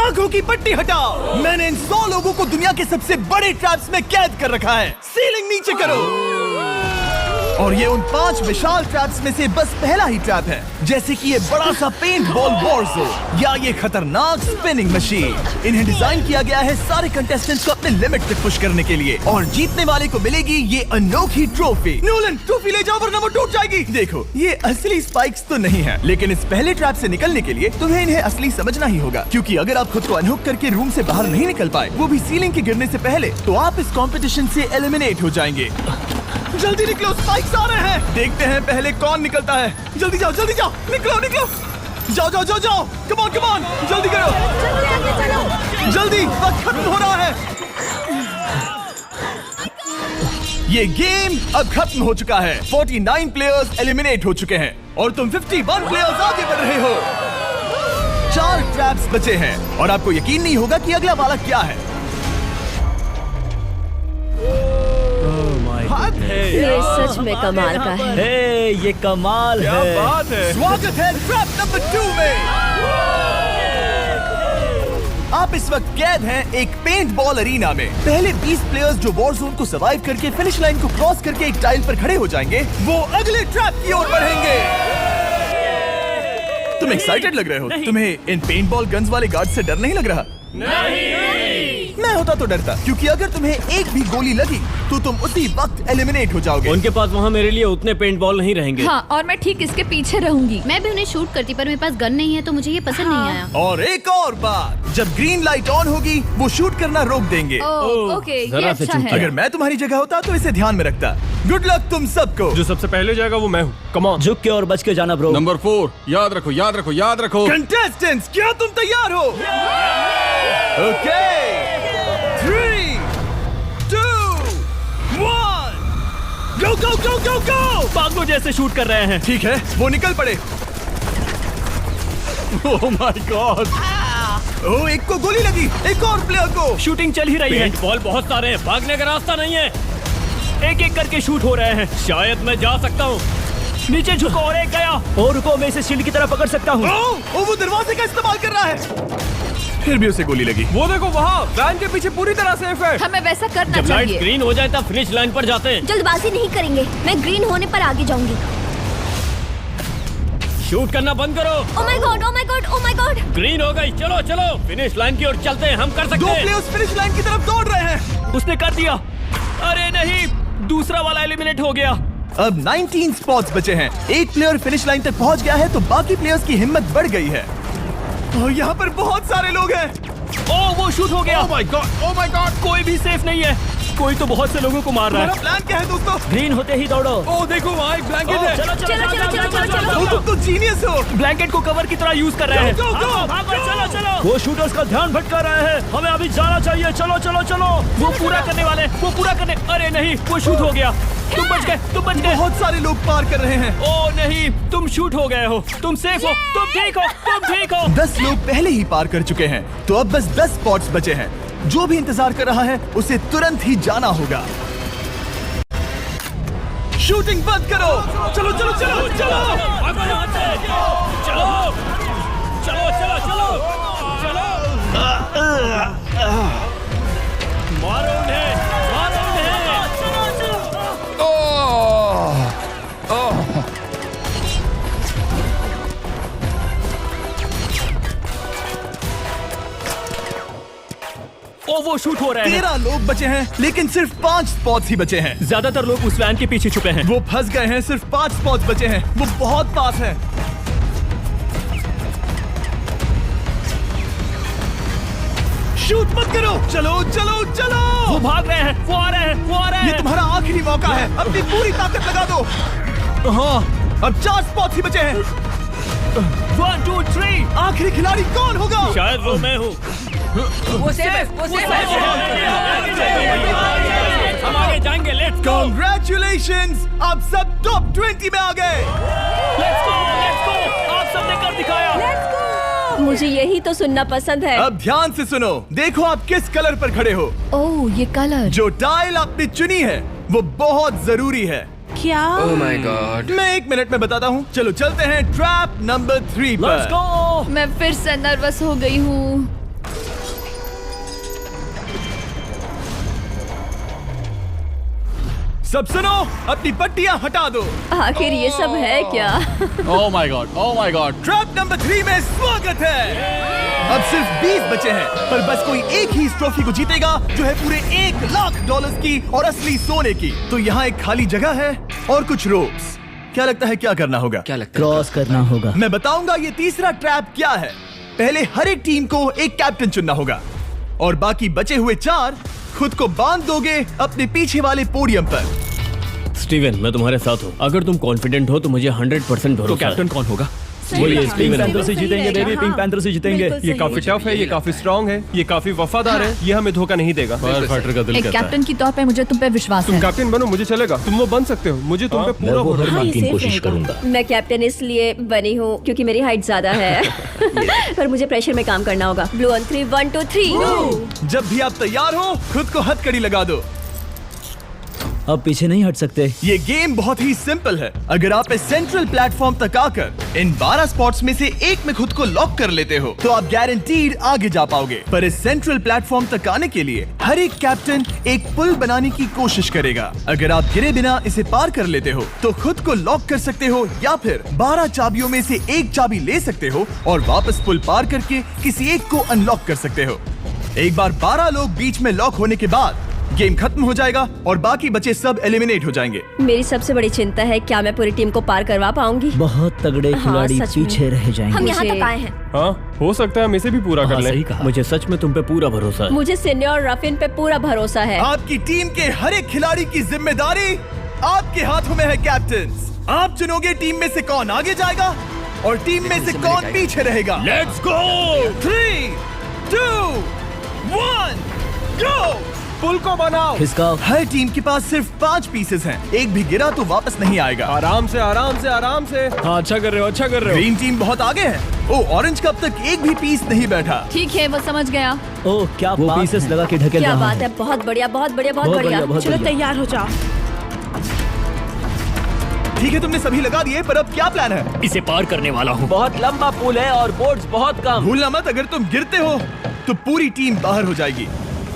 आंखों की पट्टी हटाओ। मैंने इन 100 लोगों को दुनिया के सबसे बड़े ट्रैप्स में कैद कर रखा है। सीलिंग नीचे करो। और ये उन 5 विशाल ट्रैप्स में से बस पहला ही ट्रैप है, जैसे कि ये बड़ा सा पेंट बॉल वॉरज़ो या ये खतरनाक स्पिनिंग मशीन। इन्हें डिजाइन किया गया है सारे कंटेस्टेंट्स को अपने लिमिट तक पुश करने के लिए, और जीतने वाले को मिलेगी ये अनोखी ट्रॉफी। नोलन, ट्रॉफी ले जाओ वरना वो टूट जाएगी। देखो, ये असली स्पाइक्स तो नहीं है, लेकिन इस पहले ट्रैप से निकलने के लिए तुम्हें इन्हें असली समझना ही होगा, क्योंकि अगर आप खुद को अनहुक करके रूम से बाहर नहीं निकल पाए, वो भी सीलिंग के गिरने से पहले, तो आप इस कॉम्पिटिशन से एलिमिनेट हो जाएंगे। जल्दी निकलो, स्पाइक्स आ रहे हैं। देखते हैं पहले कौन निकलता है। जल्दी जाओ, निकलो। जाओ, कम ऑन, जल्दी करो, जल्दी, वक्त खत्म हो रहा है। ये गेम अब खत्म हो चुका है। 49 प्लेयर्स एलिमिनेट हो चुके हैं और तुम 51 प्लेयर्स आगे बढ़ रहे हो। 4 ट्रैप्स बचे हैं और आपको यकीन नहीं होगा कि अगला वाला क्या है। ये सच में कमाल का है। ये कमाल है। क्या बात है। स्वागत है ट्रैप नंबर 2 में। आप इस वक्त कैद हैं एक पेंट बॉल अरीना में। पहले 20 प्लेयर्स जो वॉर जोन को सर्वाइव करके फिनिश लाइन को क्रॉस करके एक टाइल पर खड़े हो जाएंगे, वो अगले ट्रैप की ओर बढ़ेंगे। तुम एक्साइटेड लग रहे हो? तुम्हें इन पेंट बॉल गन्स वाले गार्ड से डर नहीं लग रहा? नहीं। मैं होता तो डरता, क्योंकि अगर तुम्हें एक भी गोली लगी तो तुम उसी वक्त एलिमिनेट हो जाओगे। उनके पास वहाँ मेरे लिए उतने पेंट बॉल नहीं रहेंगे। हाँ, और मैं ठीक इसके पीछे रहूंगी। मैं भी उन्हें शूट करती, पर मेरे पास गन नहीं है तो मुझे ये पसंद नहीं आया। और एक और बात, जब ग्रीन लाइट ऑन होगी वो शूट करना रोक देंगे। ओके, ये जरा से अच्छा है। अगर मैं तुम्हारी जगह होता तो इसे ध्यान में रखता। गुड लक तुम सबको। जो सबसे पहले जाएगा वो मैं हूँ। Come on. झुक के और बच के जाना ब्रो। नंबर 4, याद रखो। कंटेस्टेंट्स, क्या तुम तैयार हो? Okay, 3, 2, 1, go! पागलों जैसे शूट कर रहे हैं। ठीक है, वो निकल पड़े। Oh my God. ओह, एक को गोली लगी, एक और प्लेयर को। शूटिंग चल ही रही है। पेंट बॉल बहुत सारे हैं, भागने का रास्ता नहीं है। एक करके शूट हो रहे हैं। शायद मैं जा सकता हूँ। नीचे झुको और एक गया। और रुको, मैं इसे शील्ड की तरह पकड़ सकता हूँ। वो दरवाजे का इस्तेमाल कर रहा है। फिर भी उसे गोली लगी। वो देखो वहाँ, वैन के पीछे पूरी तरह सेफ है। हमें वैसा करना जब लाइट चाहिए। ग्रीन हो जाए तब फिनिश लाइन पर जाते हैं। जल्दबाजी नहीं करेंगे, मैं ग्रीन होने पर आगे जाऊंगी। शूट करना बंद करो। Oh my God. ग्रीन हो गई। चलो फिनिश लाइन की ओर चलते हैं। हम कर सकते 2 हैं। प्लेयर्स फिनिश लाइन की तरफ दौड़ रहे हैं। उसने कर दिया। अरे नहीं, दूसरा वाला एलिमिनेट हो गया। अब 19 स्पॉट्स बचे हैं। एक प्लेयर फिनिश लाइन तक पहुंच गया है तो बाकी प्लेयर्स की हिम्मत बढ़ गई है। और यहाँ पर बहुत सारे लोग हैं। ओह, वो शूट हो गया। Oh my God. कोई भी सेफ नहीं है। कोई तो बहुत से लोगों को मार रहा तुम्हारा है। प्लान क्या है दोस्तों? ग्रीन होते ही दौड़ो। ओह देखो वहाँ एक ब्लैंकेट है। ओ, तुम तो जीनियस हो। ब्लैंकेट को कवर की तरह यूज कर रहे हैं। Go, go, go! चलो। वो शूटर्स का ध्यान भटका रहे हैं। हमें अभी जाना चाहिए। चलो। वो पूरा करने। अरे नहीं, वो शूट हो गया। तुम बच गए। बहुत सारे लोग पार कर रहे हैं। ओह नहीं, तुम शूट हो गए हो। तुम सेफ हो। तुम ठीक हो। 10 लोग पहले ही पार कर चुके हैं, तो अब बस 10 स्पॉट्स बचे हैं। जो भी इंतजार कर रहा है उसे तुरंत ही जाना होगा। शूटिंग बंद करो। चलो। मारो उन्हें। ओ, वो शूट हो रहे हैं। 13 लोग बचे हैं, लेकिन सिर्फ 5 स्पॉट्स ही बचे हैं। ज्यादातर लोग उस वैन के पीछे छुपे हैं। वो फंस गए हैं। सिर्फ 5 स्पॉट्स बचे हैं। वो बहुत पास है। शूट मत करो। चलो। वो भाग रहे हैं। वो आ रहे हैं। ये तुम्हारा आखिरी मौका है। अपनी पूरी ताकत लगा दो। हाँ, अब 4 स्पॉट्स ही बचे हैं। 1, 2, 3। आखिरी खिलाड़ी कौन होगा? शायद वो मैं हूँ। वो सेफ है। हम आगे जाएंगे। Let's go. Congratulations! आप सब टॉप 20 में आ गए। Let's go. आप सबने कर दिखाया। मुझे यही तो सुनना पसंद है। अब ध्यान से सुनो। देखो आप किस कलर पर खड़े हो। ओह, ये कलर। जो टाइल आपने चुनी है वो बहुत जरूरी है। क्या? Oh my God. मैं 1 मिनट में बताता हूँ। चलो चलते हैं ट्रैप नंबर 3 लेट्स पर। गो। मैं फिर से नर्वस हो गई हूँ। सब सुनो, अपनी पट्टियां हटा दो। आखिर ये सब है क्या? Oh my god, oh my god. Trap number 3 में स्वागत है। अब सिर्फ 20 बचे हैं, पर बस कोई एक ही इस ट्रॉफी को जीतेगा जो है पूरे $1,00,000 की और असली सोने की। तो यहाँ एक खाली जगह है और कुछ रोप्स। क्या लगता है क्या करना होगा? क्या लगता है? क्रॉस करना होगा। मैं बताऊंगा ये तीसरा ट्रैप क्या है। पहले हर एक टीम को एक कैप्टन चुनना होगा और बाकी बचे हुए 4 खुद को बांध दोगे अपने पीछे वाले पोडियम पर। स्टीवन, मैं तुम्हारे साथ हूँ। अगर तुम कॉन्फिडेंट हो तो मुझे 100% भरोसा। तो कैप्टन कौन होगा? बोलिए, पिंक पैंथर से जीतेंगे बेबी, पिंक पैंथर से जीतेंगे। ये काफी टफ है, ये काफी स्ट्रांग है, ये काफी वफादार है, ये हमें धोखा नहीं देगा। फाइटर का दिल एक कहता है। कैप्टन की तौर पे मुझे तुम पे विश्वास तुम है। कैप्टन बनो, मुझे चलेगा। तुम वो बन सकते हो, मुझे तुम पे पूरा भरोसा हाँ, है। ये की safe कोशिश रहेगा। करूंगा। मैं कैप्टन इसलिए बनी हूँ क्योंकि मेरी हाइट ज्यादा है। पर मुझे प्रेशर में काम करना होगा। Blue on 3, 1 2 3। जब भी आप तैयार हो खुद को हथकड़ी लगा दो। अब पीछे नहीं हट सकते। ये गेम बहुत ही सिंपल है। अगर आप इस सेंट्रल प्लेटफॉर्म तक आकर इन 12 स्पॉट्स में से एक में खुद को लॉक कर लेते हो तो आप गारंटीड आगे जा पाओगे। पर इस सेंट्रल प्लेटफॉर्म तक आने के लिए हर एक कैप्टन एक पुल बनाने की कोशिश करेगा। अगर आप गिरे बिना इसे पार कर लेते हो तो खुद को लॉक कर सकते हो या फिर 12 चाबियों में से एक चाबी ले सकते हो और वापस पुल पार करके किसी एक को अनलॉक कर सकते हो। एक बार 12 लोग बीच में लॉक होने के बाद गेम खत्म हो जाएगा और बाकी बचे सब एलिमिनेट हो जाएंगे। मेरी सबसे बड़ी चिंता है क्या मैं पूरी टीम को पार करवा पाऊंगी। बहुत तगड़े हाँ, खिलाड़ी सच में। पीछे रह जाएंगे। हम यहाँ मुझे- तक आए हैं। हाँ, हो सकता है हम इसे भी पूरा कर लें। सही कहा। मुझे सच में तुम पे पूरा भरोसा है। मुझे सीनियर रफिन पे पूरा भरोसा है। आपकी टीम के हर एक खिलाड़ी की जिम्मेदारी आपके हाथों में है कैप्टन। आप चुनोगे टीम में से कौन आगे जाएगा और टीम में से कौन पीछे रहेगा। Let's go. 3 2 1 गो। पुल को बनाओ। खिसकाओ। हर टीम के पास सिर्फ 5 पीसेस हैं। एक भी गिरा तो वापस नहीं आएगा। आराम से, आराम से, आराम से। हाँ, अच्छा कर रहे हो, अच्छा कर रहे हो। ग्रीन टीम बहुत आगे है। ओ, ऑरेंज का अब तक एक भी पीस नहीं बैठा। ठीक है, वो समझ गया। ओह, क्या वो पीसेस लगा के ढकेल क्या रहा बात है, बहुत बढ़िया, बहुत बढ़िया, बहुत बढ़िया। बहुत चलो बढ़िया। तैयार हो जाओ। ठीक है, तुमने सभी लगा दिए, पर अब क्या प्लान है? इसे पार करने वाला हूँ। बहुत लंबा पुल है और बोर्ड्स बहुत कम। भूलना मत, अगर तुम गिरते हो तो पूरी टीम बाहर हो जाएगी।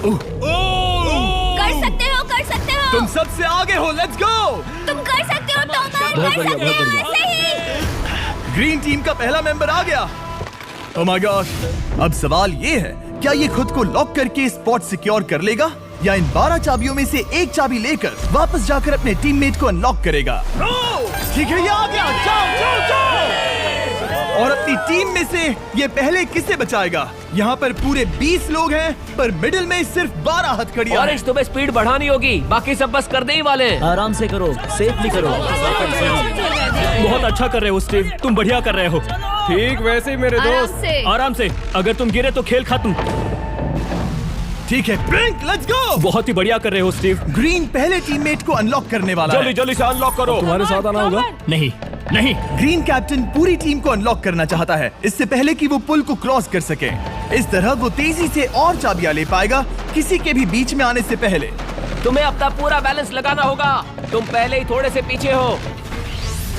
कर सकते हो, कर सकते हो। तुम सबसे आगे हो। Let's go. तुम कर सकते हो, टॉमर, बहुत कर बढ़िया, सकते बहुत हो। बढ़िया। सही। ग्रीन टीम का पहला मेंबर आ गया। Oh my God. अब सवाल ये है, क्या ये खुद को लॉक करके स्पॉट सिक्योर कर लेगा या इन 12 चाबियों में से एक चाबी लेकर वापस जाकर अपने टीममेट को अनलॉक करेगा? ठीक है, ये आ गया। जाओ जाओ जाओ। और अपनी टीम में से ये पहले किसे बचाएगा? यहाँ पर पूरे 20 लोग हैं, पर मिडिल में सिर्फ 12 हथकड़ियां हैं। तुम्हें स्पीड बढ़ानी होगी, बाकी सब बस करने ही वाले हैं। आराम से करो, सेफली करो। बहुत अच्छा कर रहे हो स्टीव, तुम बढ़िया कर रहे हो। ठीक वैसे ही मेरे आराम दोस्त। से। आराम से। अगर तुम गिरे तो खेल खत्म। ठीक है, ब्लिंक, लेट्स गो। बहुत ही बढ़िया कर रहे हो स्टीव। ग्रीन पहले टीममेट को अनलॉक करने वाला है। जल्दी से अनलॉक करो। तुम्हारे साथ आना होगा। नहीं नहीं। ग्रीन कैप्टन पूरी टीम को अनलॉक करना चाहता है इससे पहले कि वो पुल को क्रॉस कर सके। इस तरह वो तेजी से और चाबियां ले पाएगा किसी के भी बीच में आने से पहले। तुम्हें अपना पूरा बैलेंस लगाना होगा, तुम पहले ही थोड़े से पीछे हो।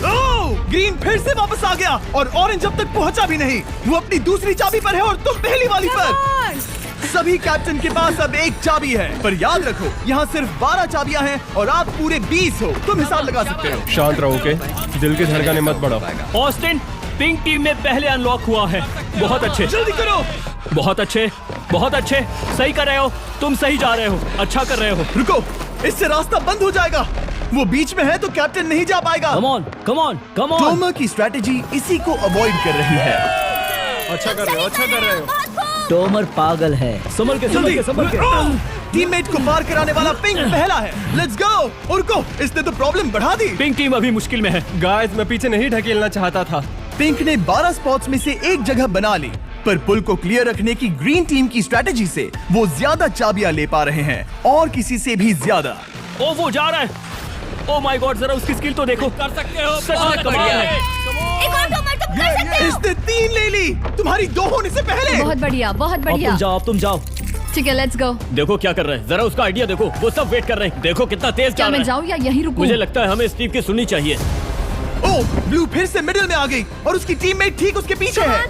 ओह! ग्रीन फिर से वापस आ गया और ऑरेंज अब तक पहुंचा भी नहीं। वो अपनी दूसरी चाबी पर है और तुम पहली वाली पर। सभी कैप्टन के पास अब एक चाबी है, पर याद रखो यहाँ सिर्फ 12 चाबियां हैं और आप पूरे 20 हो। तुम हिसाब लगा सकते हो। शांत रहो, ओके? दिल की धड़कनें मत बढ़ाओ। ऑस्टिन, पिंक टीम में पहले अनलॉक हुआ है। बहुत अच्छे, जल्दी करो। बहुत अच्छे, बहुत अच्छे। सही कर रहे हो, तुम सही जा रहे हो, अच्छा कर रहे हो। रुको, इससे रास्ता बंद हो जाएगा। वो बीच में है तो कैप्टन नहीं जा पाएगा। Come on, come on, come on. Tomar की स्ट्रेटेजी इसी को अवॉइड कर रही है। अच्छा कर रहे हो, अच्छा कर रहे हो। टोमर पागल है। संभल के, संभल के, संभल के। टीममेट को पार कराने वाला पिंक पहला है। Let's go. रुको, इसने तो प्रॉब्लम बढ़ा दी। पिंक टीम अभी मुश्किल में है। गाइस, मैं पीछे नहीं ढकेलना चाहता था। पिंक ने 12 स्पॉट्स में से एक जगह बना ली, पर पुल को क्लियर रखने की ग्रीन टीम की स्ट्रेटेजी से वो ज्यादा चाबियां ले पा रहे हैं और किसी से भी ज्यादा। ओ, वो जा रहा है। ओ माय गॉड, जरा उसकी स्किल तो देखो। कर सकते हो, सच में कमाल है। एक और टॉमर, तुम कर सकते हो। इसने 3 ले ली, तुम्हारी 2 होने से पहले। बहुत बढ़िया, बहुत अब बढ़िया। तुम जाओ, अब तुम जाओ। ठीक है, लेट्स गो। देखो क्या कर रहे हैं, जरा उसका आइडिया देखो। वो सब वेट कर रहे हैं। देखो कितना तेज क्या चल मैं रहा है। जाऊँ या यहीं रुकूं? मुझे लगता है हमें स्टीव की सुननी चाहिए। ओ, ब्लू फिर से मिडिल में आ गई और उसकी टीममेट ठीक उसके पीछे है।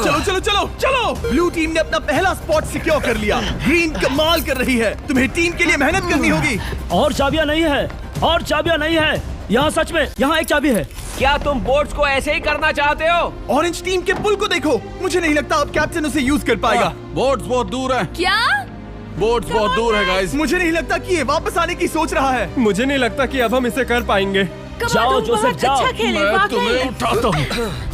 चलो चलो चलो चलो। ब्लू टीम ने अपना पहला स्पॉट सिक्योर कर लिया। ग्रीन कमाल कर रही है। तुम्हें टीम के लिए मेहनत करनी होगी। और चाबियां नहीं है, और चाबियां नहीं है यहाँ, सच में यहाँ एक चाबी है। क्या तुम बोट्स को ऐसे ही करना चाहते हो? ऑरेंज टीम के पुल को देखो, मुझे नहीं लगता अब कैप्टन उसे यूज कर पाएगा। बोट्स बहुत दूर है, क्या? बोट्स बहुत दूर है गाइस। मुझे नहीं लगता कि ये वापस आने की सोच रहा है। मुझे नहीं लगता कि अब हम इसे कर पाएंगे। जाओ जोसेफ जाओ। मैं तुम्हें उठाता हूँ।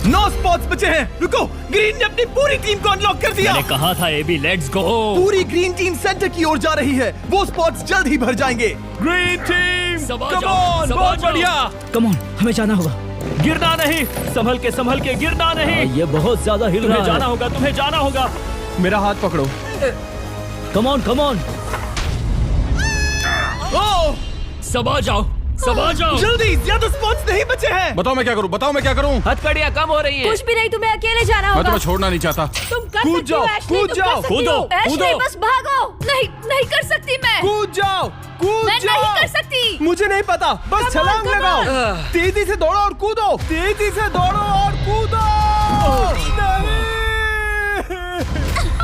9 स्पॉट्स बचे हैं। रुको, ग्रीन ने अपनी पूरी टीम को अनलॉक कर दिया। मैंने कहा था एबी, लेट्स गो। पूरी ग्रीन टीम सेंटर की ओर जा रही है। वो स्पॉट्स जल्द ही भर जाएंगे। ग्रीन टीम, सबा कम जाओ, ऑन, सबा बहुत जाओ। बढ़िया। कम ऑन, हमें जाना होगा। गिरना नहीं, संभल के गिरना नहीं। ये बहुत ज्यादा हिल रहा है। जाना होगा, तुम्हें जाना होगा। मेरा हाथ पकड़ो। कम ऑन ओह, सबा जाओ, सबा जाओ। जल्दी, ज्यादा स्पॉट्स नहीं बचे हैं। बताओ मैं क्या करूँ, बताओ मैं क्या करूँ। हथकड़ियाँ कम हो रही हैं। कुछ भी नहीं, तुम्हें अकेले जाना मैं होगा। तुम्हें छोड़ना नहीं चाहता। तुम कर कूद सकती हो, जाओ, एशली, कूद तुम जाओ, कर सकती कूदो, हो। एशली, कूदो। बस भागो। नहीं, नहीं कर सकती मैं। कूद जाओ, कूद मैं जाओ। नहीं कर सकती। मुझे नहीं पता, बस छलांग come लगाओ। तेजी से दौड़ो और कूदो, तेजी से दौड़ो और कूदो। नहीं।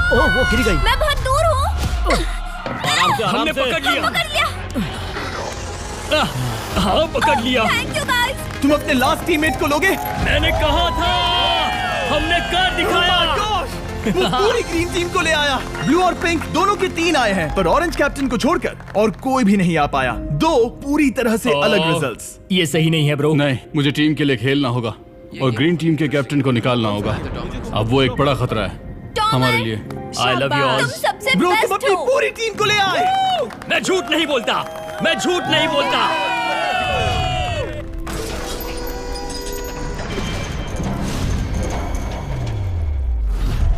ओह, वो गिर गई। मैं बहुत दूर हूँ। हमने पकड़ लिया। पकड़ लिया। हाँ, पकड़ लिया। Thank you guys. तुम अपने लास्ट टीममेट को लोगे? मैंने कहा था, हमने कर दिखाया। Oh my gosh! वो पूरी ग्रीन टीम को ले आया। ब्लू और पिंक दोनों के 3 आए हैं, पर ऑरेंज कैप्टन को छोड़कर और कोई भी नहीं आ पाया। 2 पूरी तरह से अलग रिजल्ट्स। ये सही नहीं है ब्रो। नहीं, मुझे टीम के लिए खेलना होगा और ग्रीन टीम के कैप्टन को निकालना होगा। अब वो एक बड़ा खतरा है हमारे लिए। I love you all. तुम सबसे ब्रो, तुम बेस्ट अपनी हो। पूरी टीम को ले आए। मैं झूठ नहीं बोलता, मैं झूठ नहीं बोलता।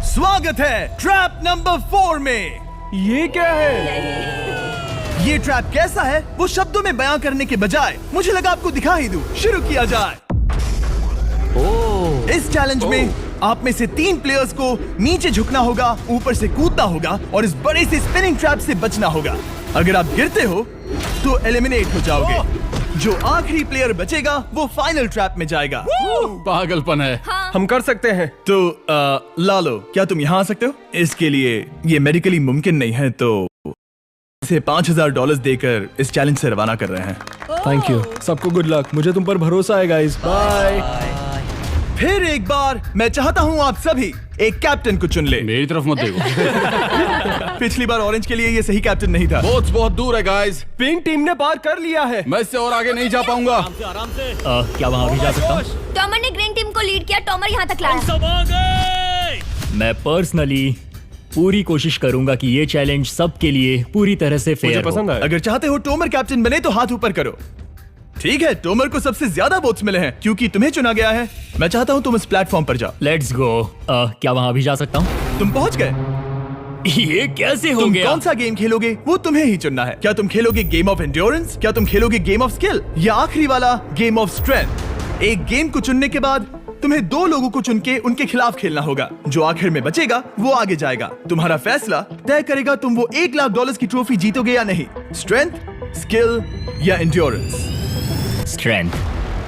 स्वागत है ट्रैप नंबर 4 में। ये क्या है? ये ट्रैप कैसा है वो शब्दों में बयां करने के बजाय मुझे लगा आपको दिखा ही दूं। शुरू किया जाए। इस चैलेंज में आप में से 3 प्लेयर्स को नीचे झुकना होगा, ऊपर से कूदना होगा और इस बड़े से स्पिनिंग ट्रैप से बचना होगा। अगर आप गिरते हो तो एलिमिनेट हो जाओगे। जो आखिरी प्लेयर बचेगा वो फाइनल ट्रैप में जाएगा। पागलपन है। हम कर सकते हैं। तो लालो, क्या तुम यहाँ आ सकते हो? इसके लिए ये मेडिकली मुमकिन नहीं है, तो इसे $5000 देकर इस चैलेंज से रवाना कर रहे हैं। Thank you. सबको गुड लक। मुझे तुम पर भरोसा है गाइस। बाय। फिर एक बार मैं चाहता हूँ आप सभी एक कैप्टन को चुन ले। मेरी तरफ मत देखो। पिछली बार ऑरेंज के लिए ये सही कैप्टन नहीं था। बोट्स बहुत दूर है गाइस। पिंक टीम ने पार कर लिया है। मैं इससे और आगे नहीं जा पाऊंगा। आराम से। क्या वहाँ भी जा सकता हूँ? टॉमर ने ग्रीन टीम को लीड किया, टॉमर यहाँ तक लाया। सब आ गए। मैं पर्सनली पूरी कोशिश करूंगा कि ये चैलेंज सबके लिए पूरी तरह से मुझे फेयर हो। पसंद आया। अगर चाहते हो टोमर कैप्टन बने तो हाथ ऊपर करो। ठीक है, टोमर को सबसे ज्यादा वोट्स मिले हैं क्योंकि तुम्हें चुना गया है। मैं चाहता हूँ तुम इस प्लेटफॉर्म पर जाओ। Let's go. क्या वहाँ भी जा सकता हूँ? तुम पहुँच गए। ये कैसे हो तुम गया? कौन सा गेम खेलोगे वो तुम्हें ही चुनना है। क्या तुम खेलोगे गेम ऑफ एंड्योरेंस, क्या तुम खेलोगे गेम ऑफ स्किल, या आखिरी वाला गेम ऑफ स्ट्रेंथ? एक गेम को चुनने के बाद तुम्हें 2 लोगों को चुन के उनके खिलाफ खेलना होगा। जो आखिर में बचेगा वो आगे जाएगा। तुम्हारा फैसला तय करेगा तुम वो $1,00,000 की ट्रॉफी जीतोगे या नहीं। स्ट्रेंथ, स्किल या एंड्योरेंस। स्ट्रेंथ।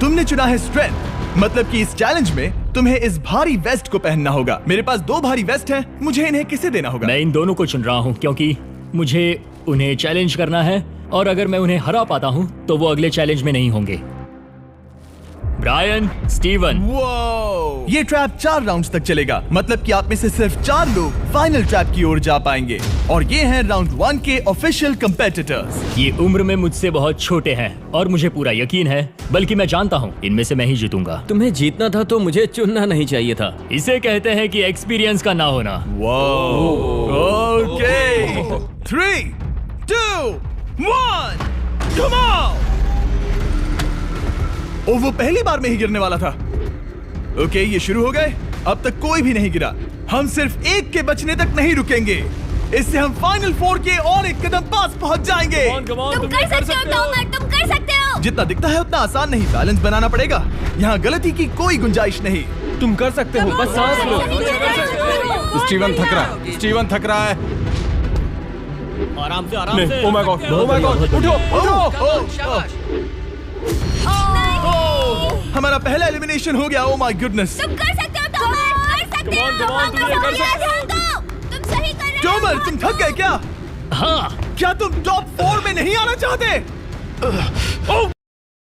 तुमने चुना है स्ट्रेंथ, मतलब कि इस चैलेंज में तुम्हें इस भारी वेस्ट को पहनना होगा। मेरे पास 2 भारी वेस्ट हैं, मुझे इन्हें किसे देना होगा? मैं इन दोनों को चुन रहा हूँ क्योंकि मुझे उन्हें चैलेंज करना है और अगर मैं उन्हें हरा पाता हूँ तो वो अगले चैलेंज में नहीं होंगे। Brian, Steven. वो ये ट्रैप 4 राउंड्स तक चलेगा, मतलब कि आप में से सिर्फ 4 लोग फाइनल ट्रैप की ओर जा पाएंगे और ये हैं राउंड 1 के ऑफिशियल कंपेटिटर्स। ये उम्र में मुझसे बहुत छोटे हैं और मुझे पूरा यकीन है, बल्कि मैं जानता हूँ इनमें से मैं ही जीतूंगा। तुम्हें जीतना था तो मुझे चुनना नहीं चाहिए था। इसे कहते हैं कि एक्सपीरियंस का ना होना। Okay, 3, 2, 1, come on. ओ, वो पहली बार में ही गिरने वाला था। ओके, ये शुरू हो गए। अब तक कोई भी नहीं गिरा। हम सिर्फ एक के बचने तक नहीं रुकेंगे। इससे हम फाइनल 4 के और एक कदम पास पहुंच जाएंगे। तुम कर सकते हो टॉमर, तुम कर सकते हो। जितना दिखता है उतना आसान नहीं, बैलेंस बनाना पड़ेगा। यहाँ गलती की कोई गुंजाइश नहीं। तुम कर सकते हो, बस सांस लो। स्टीवन थक रहा है। स्टीवन थक रहा है। आराम से, आराम से। Oh my God, oh my God, उठो, उठो। हमारा पहला एलिमिनेशन हो गया। Oh my goodness. तुम कर सकते हो टॉमर, कर सकते हो। तुम सही कर रहे हो। टोमर, तुम थक गए क्या? हाँ। क्या तुम टॉप 4 में नहीं आना चाहते? ओह